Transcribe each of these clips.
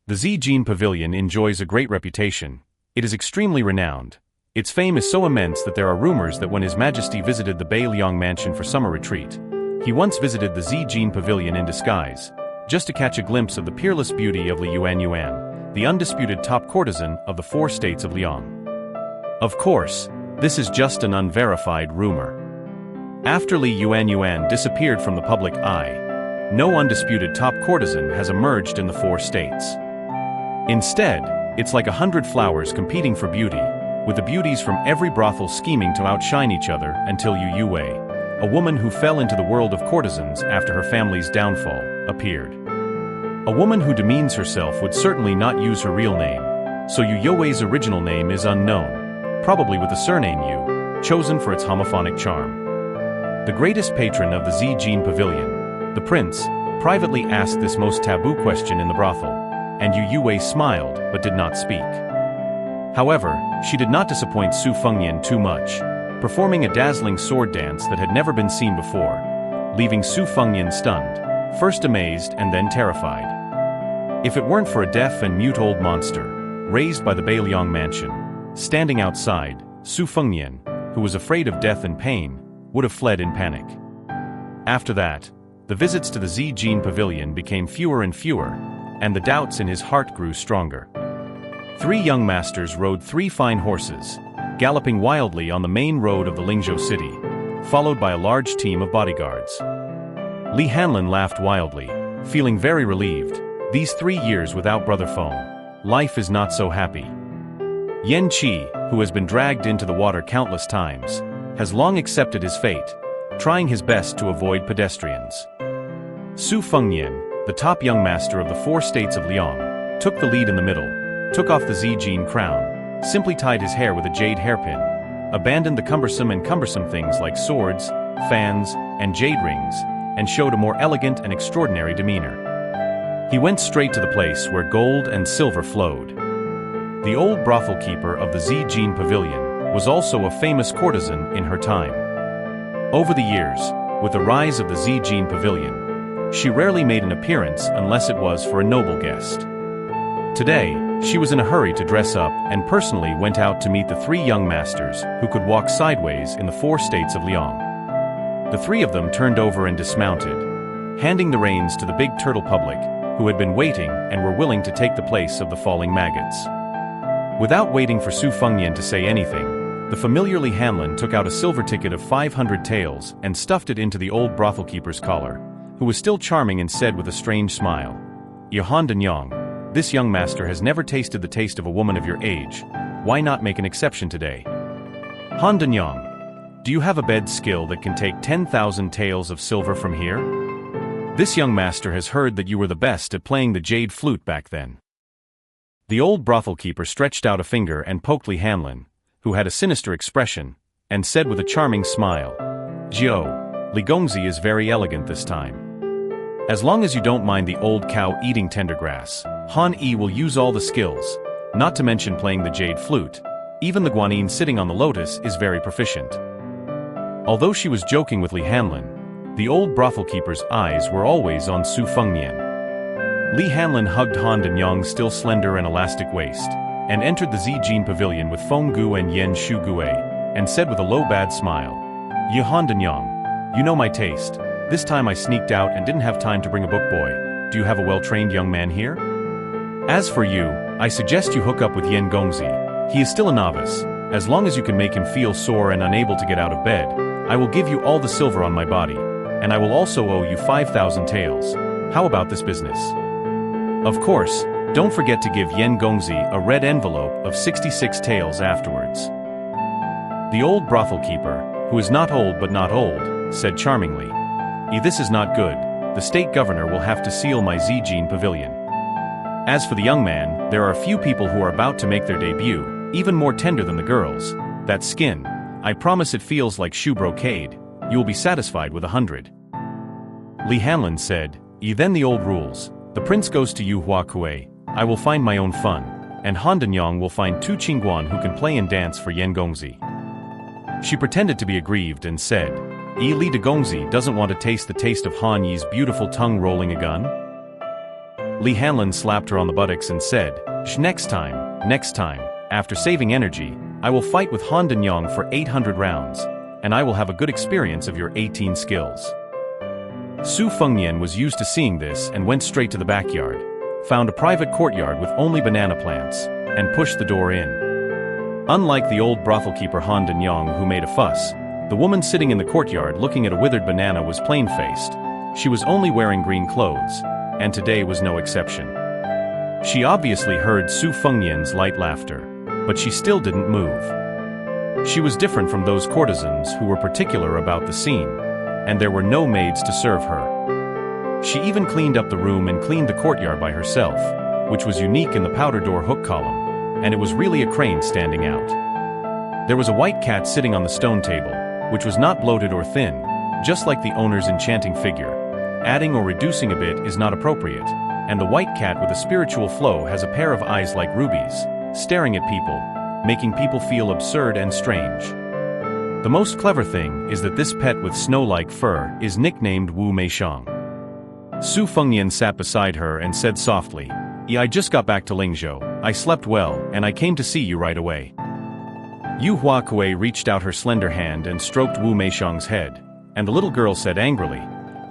The Zijin Pavilion enjoys a great reputation. It is extremely renowned. Its fame is so immense that there are rumors that when His Majesty visited the Meiniang mansion for summer retreat, he once visited the Zijin Pavilion in disguise, just to catch a glimpse of the peerless beauty of Li Yuanyuan, the undisputed top courtesan of the 4 states of Liang. Of course, this is just an unverified rumor. After Li Yuanyuan disappeared from the public eye, no undisputed top courtesan has emerged in the 4 states. Instead, it's like 100 flowers competing for beauty, with the beauties from every brothel scheming to outshine each other until Yu Yue, a woman who fell into the world of courtesans after her family's downfall, appeared. A woman who demeans herself would certainly not use her real name, so Yu Yue's original name is unknown, probably with the surname Yu, chosen for its homophonic charm. The greatest patron of the Zijin Pavilion, the prince, privately asked this most taboo question in the brothel, and Yu Yue smiled but did not speak. However, she did not disappoint Su Fengyan too much, performing a dazzling sword dance that had never been seen before, leaving Su Fengyan stunned, first amazed and then terrified. If it weren't for a deaf and mute old monster, raised by the Meiniang mansion, standing outside, Su Fengyan, who was afraid of death and pain, would have fled in panic. After that, the visits to the Zijin Pavilion became fewer and fewer, and the doubts in his heart grew stronger. 3 young masters rode 3 fine horses, galloping wildly on the main road of the Lingzhou city, followed by a large team of bodyguards. Li Hanlin laughed wildly, feeling very relieved. These 3 years without Brother Feng, life is not so happy. Yan Qi, who has been dragged into the water countless times, has long accepted his fate, trying his best to avoid pedestrians. Su Fengyan, the top young master of the 4 states of Liang, took the lead in the middle, took off the Zijin crown, simply tied his hair with a jade hairpin, abandoned the cumbersome things like swords, fans, and jade rings, and showed a more elegant and extraordinary demeanor. He went straight to the place where gold and silver flowed. The old brothel keeper of the Zijin Pavilion was also a famous courtesan in her time. Over the years, with the rise of the Zijin Pavilion, she rarely made an appearance unless it was for a noble guest. Today, she was in a hurry to dress up and personally went out to meet the 3 young masters who could walk sideways in the 4 states of Liang. The 3 of them turned over and dismounted, handing the reins to the big turtle public, who had been waiting and were willing to take the place of the falling maggots. Without waiting for Su Fengyan to say anything, the familiar Li Hanlin took out a silver ticket of 500 taels and stuffed it into the old brothel keeper's collar, who was still charming and said with a strange smile, "Han Danyang, this young master has never tasted the taste of a woman of your age. Why not make an exception today? Han Danyang, do you have a bed skill that can take 10,000 taels of silver from here? This young master has heard that you were the best at playing the jade flute back then." The old brothel keeper stretched out a finger and poked Li Hanlin, who had a sinister expression, and said with a charming smile, "Jiao, Li Gongzi is very elegant this time. As long as you don't mind the old cow eating tender grass, Han Yi will use all the skills, not to mention playing the jade flute. Even the guanyin sitting on the lotus is very proficient." Although she was joking with Li Hanlin, the old brothel keeper's eyes were always on Su Fengyan. Li Hanlin hugged Han Danyang's still slender and elastic waist, and entered the Zijin Pavilion with Feng Gu and Yan Shu Gue, and said with a low bad smile, "Han Danyang, you know my taste. This time I sneaked out and didn't have time to bring a book boy. Do you have a well-trained young man here? As for you, I suggest you hook up with Yan Gongzi. He is still a novice. As long as you can make him feel sore and unable to get out of bed, I will give you all the silver on my body, and I will also owe you 5,000 taels. How about this business? Of course, don't forget to give Yan Gongzi a red envelope of 66 taels afterwards." The old brothel keeper, who is not old but not old, said charmingly, "This is not good. The state governor will have to seal my Zijin Pavilion. As for the young man, there are a few people who are about to make their debut, even more tender than the girls. That skin, I promise it feels like shoe brocade. You will be satisfied with 100. Li Hanlin said, Then the old rules. The prince goes to Yu Hua Kue, I will find my own fun, and Han Danyang will find 2 Qingguan who can play and dance for Yan Gongzi." She pretended to be aggrieved and said, Li de Gongzi doesn't want to taste the taste of Han Yi's beautiful tongue rolling a gun? Li Hanlin slapped her on the buttocks and said, next time, after saving energy, I will fight with Han Denyang for 800 rounds, and I will have a good experience of your 18 skills. Su Fengnian was used to seeing this and went straight to the backyard, found a private courtyard with only banana plants, and pushed the door in. Unlike the old brothel keeper Han Denyang who made a fuss, the woman sitting in the courtyard looking at a withered banana was plain-faced. She was only wearing green clothes, and today was no exception. She obviously heard Su Fengnian's light laughter, but she still didn't move. She was different from those courtesans who were particular about the scene, and there were no maids to serve her. She even cleaned up the room and cleaned the courtyard by herself, which was unique in the powder door hook column, and it was really a crane standing out. There was a white cat sitting on the stone table, which was not bloated or thin, just like the owner's enchanting figure. Adding or reducing a bit is not appropriate, and the white cat with a spiritual flow has a pair of eyes like rubies, staring at people, making people feel absurd and strange. The most clever thing is that this pet with snow-like fur is nicknamed Wu Meishang. Su Fengnian sat beside her and said softly, I just got back to Lingzhou, I slept well, and I came to see you right away. Yu Huakui reached out her slender hand and stroked Wu Meishang's head, and the little girl said angrily,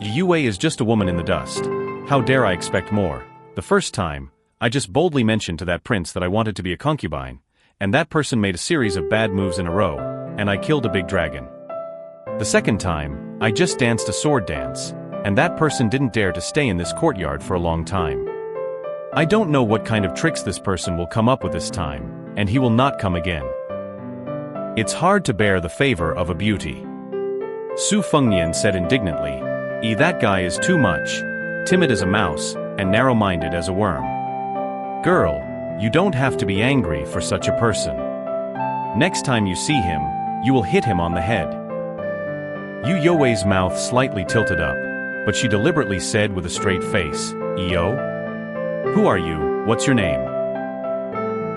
Yue is just a woman in the dust. How dare I expect more? The first time, I just boldly mentioned to that prince that I wanted to be a concubine, and that person made a series of bad moves in a row, and I killed a big dragon. The second time, I just danced a sword dance, and that person didn't dare to stay in this courtyard for a long time. I don't know what kind of tricks this person will come up with this time, and he will not come again. It's hard to bear the favor of a beauty. Su Fengnian said indignantly, that guy is too much, timid as a mouse, and narrow-minded as a worm. Girl, you don't have to be angry for such a person. Next time you see him, you will hit him on the head. Yu Youwei's mouth slightly tilted up, but she deliberately said with a straight face, Iyo? Who are you, what's your name?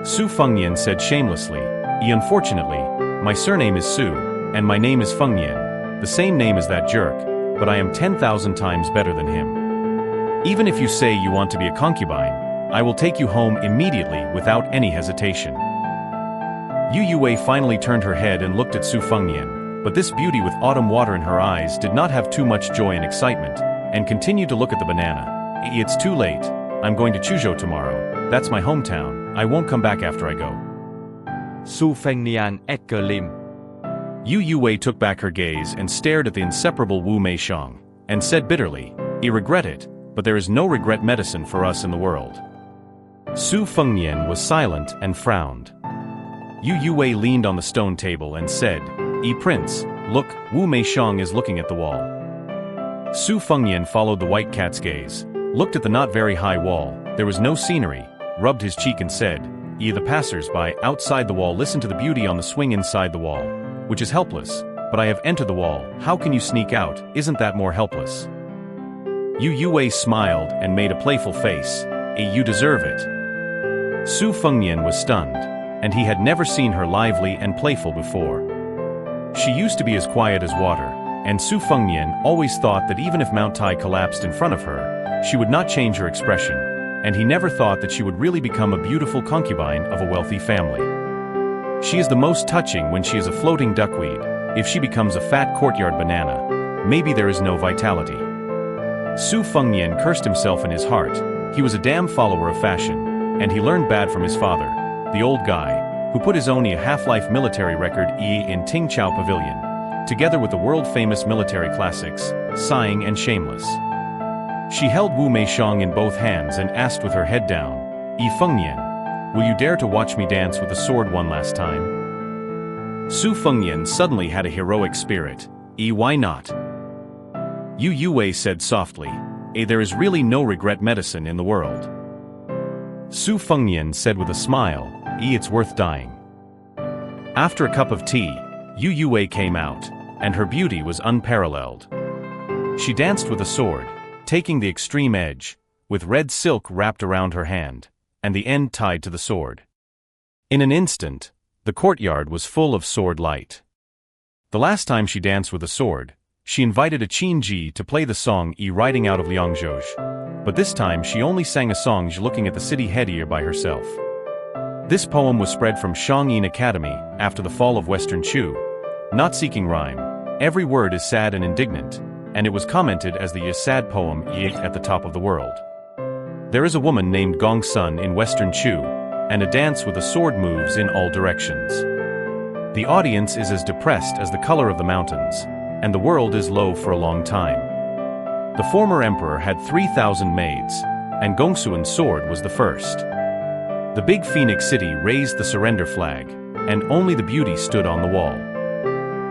Su Fengnian said shamelessly, Unfortunately, my surname is Su, and my name is Fengnian, the same name as that jerk, but I am 10,000 times better than him. Even if you say you want to be a concubine, I will take you home immediately without any hesitation. Yu Yue finally turned her head and looked at Su Fengnian, but this beauty with autumn water in her eyes did not have too much joy and excitement, and continued to look at the banana. It's too late, I'm going to Chuzhou tomorrow, that's my hometown, I won't come back after I go. Su Fengnian Edgar Lim. Yu Yue took back her gaze and stared at the inseparable Wu Meishang, and said bitterly, I regret it, but there is no regret medicine for us in the world. Su Fengnian was silent and frowned. Yu Yue leaned on the stone table and said, Prince, look, Wu Meishang is looking at the wall. Su Fengnian followed the white cat's gaze, looked at the not very high wall, there was no scenery, rubbed his cheek and said, the passers-by outside the wall listen to the beauty on the swing inside the wall, which is helpless, but I have entered the wall, how can you sneak out, isn't that more helpless? Yu Yue smiled and made a playful face, you deserve it. Su Fengnian was stunned, and he had never seen her lively and playful before. She used to be as quiet as water, and Su Fengnian always thought that even if Mount Tai collapsed in front of her, she would not change her expression, and he never thought that she would really become a beautiful concubine of a wealthy family. She is the most touching when she is a floating duckweed. If she becomes a fat courtyard banana, maybe there is no vitality. Su Fengnian cursed himself in his heart. He was a damn follower of fashion, and he learned bad from his father, the old guy, who put his own half-life military record in Tingchao Pavilion, together with the world-famous military classics, Sighing and Shameless. She held Wu Meishang in both hands and asked with her head down, Fengnian, will you dare to watch me dance with the sword one last time? Su Fengnian suddenly had a heroic spirit. Why not? Yu Yue said softly, there is really no regret medicine in the world. Su Fengnian said with a smile, it's worth dying. After a cup of tea, Yu Yue came out, and her beauty was unparalleled. She danced with a sword, taking the extreme edge, with red silk wrapped around her hand, and the end tied to the sword. In an instant, the courtyard was full of sword light. The last time she danced with a sword, she invited a Qin to play the song "E Riding Out of Liangzhou," but this time she only sang a song looking at the city headgear by herself. This poem was spread from Shuangwen Academy after the fall of Western Chu, not seeking rhyme. Every word is sad and indignant, and it was commented as the sad poem at the top of the world. There is a woman named Gong Sun in Western Chu, and a dance with a sword moves in all directions. The audience is as depressed as the color of the mountains, and the world is low for a long time. The former emperor had 3,000 maids, and Gongsuan's sword was the first. The big phoenix city raised the surrender flag, and only the beauty stood on the wall.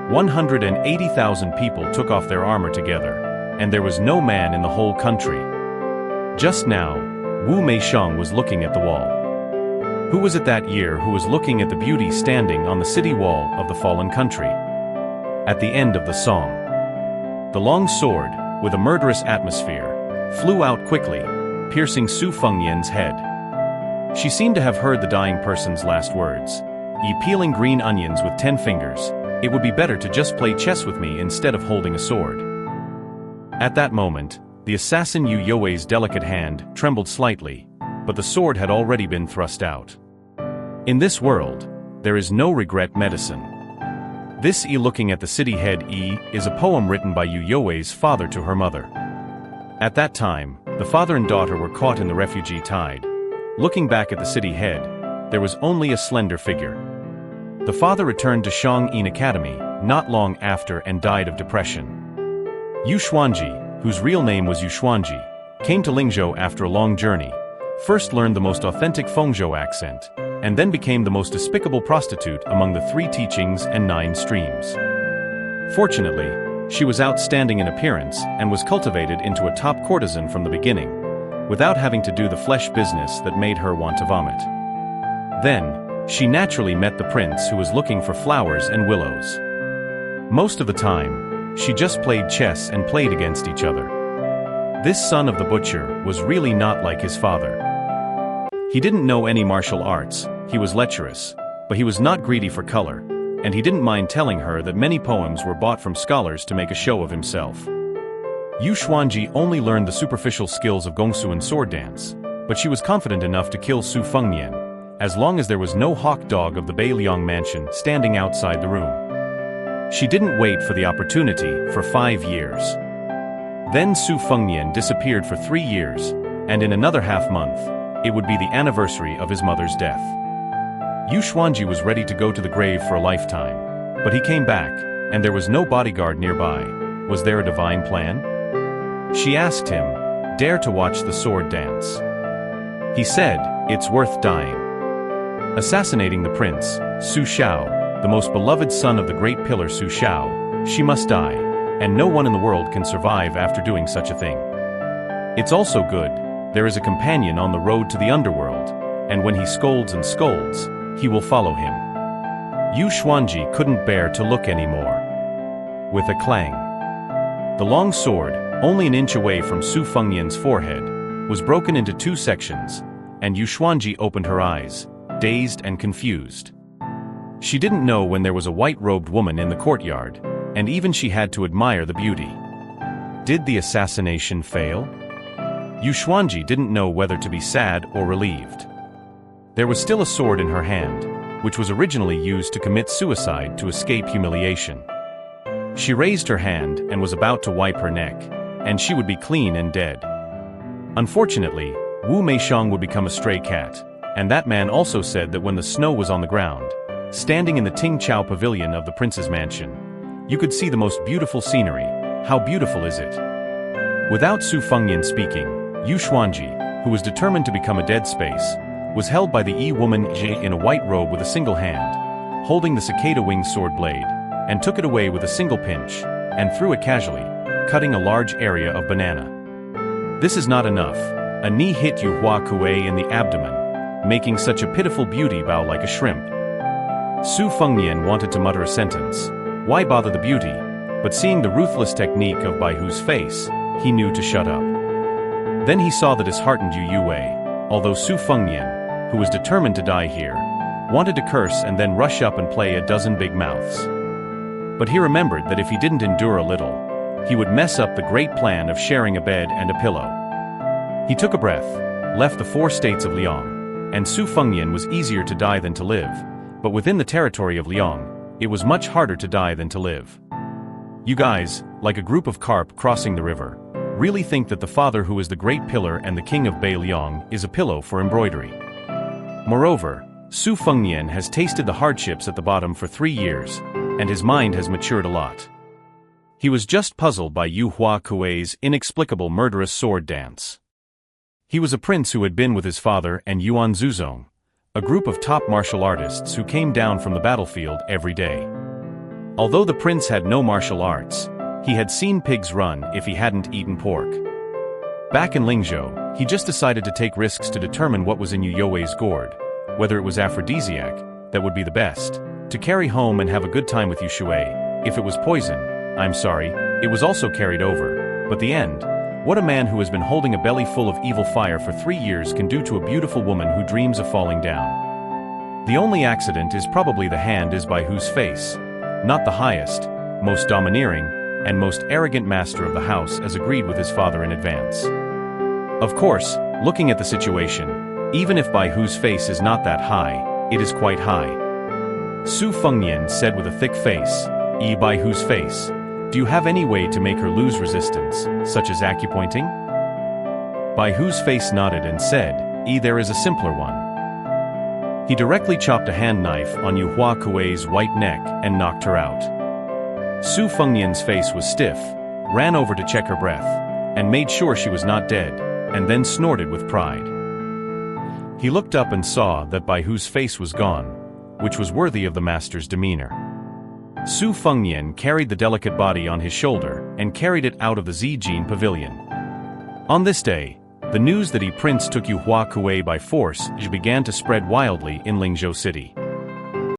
180,000 people took off their armor together, and there was no man in the whole country. Just now, Wu Meishang was looking at the wall. Who was it that year who was looking at the beauty standing on the city wall of the fallen country? At the end of the song, the long sword, with a murderous atmosphere, flew out quickly, piercing Su Fengnian's head. She seemed to have heard the dying person's last words. "Ye peeling green onions with 10 fingers, it would be better to just play chess with me instead of holding a sword." At that moment, the assassin Yu Youwei's delicate hand trembled slightly, but the sword had already been thrust out. In this world, there is no regret medicine. This looking at the city head is a poem written by Yu Youwei's father to her mother. At that time, the father and daughter were caught in the refugee tide. Looking back at the city head, there was only a slender figure. The father returned to Shuangwen Academy not long after and died of depression. Yu Xuanji, whose real name was Yu Xuanji, came to Lingzhou after a long journey, first learned the most authentic Fengzhou accent, and then became the most despicable prostitute among the 3 teachings and 9 streams. Fortunately, she was outstanding in appearance and was cultivated into a top courtesan from the beginning, without having to do the flesh business that made her want to vomit. Then, she naturally met the prince who was looking for flowers and willows. Most of the time, she just played chess and played against each other. This son of the butcher was really not like his father. He didn't know any martial arts, he was lecherous, but he was not greedy for color, and he didn't mind telling her that many poems were bought from scholars to make a show of himself. Yu Xuanji only learned the superficial skills of Gongsuan's sword dance, but she was confident enough to kill Su Fengnian, as long as there was no hawk dog of the Meiniang mansion standing outside the room. She didn't wait for the opportunity for 5 years. Then Su Fengnian disappeared for 3 years, and in another half-month, it would be the anniversary of his mother's death. Yu Xuanji was ready to go to the grave for a lifetime, but he came back, and there was no bodyguard nearby. Was there a divine plan? She asked him, "Dare to watch the sword dance?" He said, "It's worth dying." Assassinating the prince, Su Xiao, the most beloved son of the great pillar Su Xiao, she must die, and no one in the world can survive after doing such a thing. It's also good, there is a companion on the road to the underworld, and when he scolds and scolds, he will follow him. Yu Xuanji couldn't bear to look anymore. With a clang, the long sword, only an inch away from Su Fengnian's forehead, was broken into 2 sections, and Yu Xuanji opened her eyes, dazed and confused. She didn't know when there was a white-robed woman in the courtyard, and even she had to admire the beauty. Did the assassination fail? Yu Xuanji didn't know whether to be sad or relieved. There was still a sword in her hand, which was originally used to commit suicide to escape humiliation. She raised her hand and was about to wipe her neck, and she would be clean and dead. Unfortunately, Wu Meishang would become a stray cat, and that man also said that when the snow was on the ground, standing in the Ting Chao pavilion of the prince's mansion, you could see the most beautiful scenery. How beautiful is it? Without Su Fengnian speaking, Yu Xuanji, who was determined to become a dead space, was held by the woman in a white robe with a single hand, holding the cicada-winged sword blade, and took it away with a single pinch, and threw it casually, cutting a large area of banana. This is not enough. A knee hit Yu Hua Kuei in the abdomen, making such a pitiful beauty bow like a shrimp. Su Fengnian wanted to mutter a sentence. Why bother the beauty? But seeing the ruthless technique of Bai Hu's face, he knew to shut up. Then he saw the disheartened Yu Yue, although Su Fengnian, who was determined to die here, wanted to curse and then rush up and play a dozen big mouths. But he remembered that if he didn't endure a little, he would mess up the great plan of sharing a bed and a pillow. He took a breath, left the 4 states of Liang, and Su Fengnian was easier to die than to live, but within the territory of Liang, it was much harder to die than to live. You guys, like a group of carp crossing the river, really think that the father who is the great pillar and the king of Bei Liang is a pillow for embroidery. Moreover, Su Fengnian has tasted the hardships at the bottom for 3 years, and his mind has matured a lot. He was just puzzled by Yu Hua Kuei's inexplicable murderous sword dance. He was a prince who had been with his father and Yuan Zuzong, a group of top martial artists who came down from the battlefield every day. Although the prince had no martial arts, he had seen pigs run if he hadn't eaten pork. Back in Lingzhou, he just decided to take risks to determine what was in Yu Youwei's gourd, whether it was aphrodisiac, that would be the best, to carry home and have a good time with Yu Shui. If it was poison, I'm sorry, it was also carried over. But the end, what a man who has been holding a belly full of evil fire for 3 years can do to a beautiful woman who dreams of falling down. The only accident is probably the hand is by whose face, not the highest, most domineering, and most arrogant master of the house as agreed with his father in advance. Of course, looking at the situation, even if Bai Hu's face is not that high, it is quite high. Su Fengnian said with a thick face, Bai Hu's face, do you have any way to make her lose resistance, such as acupointing? Bai Hu's face nodded and said, there is a simpler one. He directly chopped a hand knife on Yu Hua Kuei's white neck and knocked her out. Su Fengnian's face was stiff, ran over to check her breath, and made sure she was not dead, and then snorted with pride. He looked up and saw that Bai Hu's face was gone, which was worthy of the master's demeanor. Su Fengnian carried the delicate body on his shoulder and carried it out of the Zijin pavilion. On this day, the news that Prince took Yu Hua Kuei by force began to spread wildly in Lingzhou city.